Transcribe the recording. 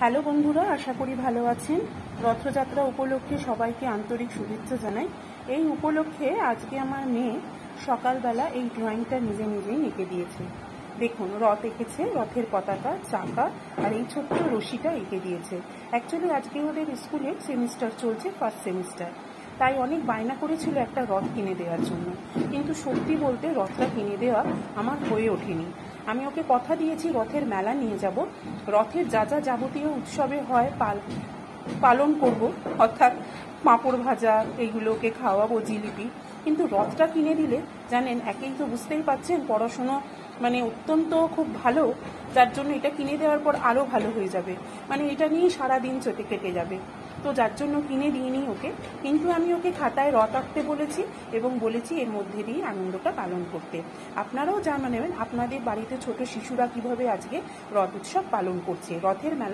Hello বন্ধুরা, আশা করি ভালো আছেন। রথযাত্রা উপলক্ষে সবাইকে আন্তরিক শুভেচ্ছা জানাই। এই উপলক্ষে আজকে আমার মেয়ে সকালবেলা এই ড্রয়িংটা নিজে নিজেই এঁকে দিয়েছে। দেখুন, রথ এঁকেছে, রথের পতাকা, চাকা আর এই ছোট্ট রশিটা এঁকে দিয়েছে। অ্যাকচুয়ালি আজকে ওদের স্কুলে সেমিস্টার চলছে, ফার্স্ট সেমিস্টার, তাই অনেক বায়না করেছিল একটা রথ কিনে দেওয়ার জন্য, কিন্তু সত্যি বলতে রথটা কিনে দেওয়া আমার হয়ে ওঠেনি। আমি ওকে কথা দিয়েছি রথের মেলা নিয়ে যাব, রথের যা যা যাবতীয় উৎসবে হয় পালন করব, অর্থাৎ পাঁপড় ভাজা এইগুলোকে খাওয়াবো, জিলিপি। কিন্তু রথটা কিনে দিলে জানেন, একেই তো বুঝতেই পাচ্ছেন পড়াশুনো মানে অত্যন্ত খুব ভালো, যার জন্য এটা কিনে দেওয়ার পর আরও ভালো হয়ে যাবে, মানে এটা নিয়ে সারাদিন কেটে যাবে। তো যার জন্য কিনে দিইনি ওকে, কিন্তু আমি ওকে খাতায় রথ আঁকতে বলেছি এবং বলেছি এর মধ্যে দিয়ে আনন্দটা পালন করতে। আপনারাও জানা নেবেন আপনাদের বাড়িতে ছোট শিশুরা কিভাবে আজকে রথ উৎসব পালন করছে, রথের মেলা।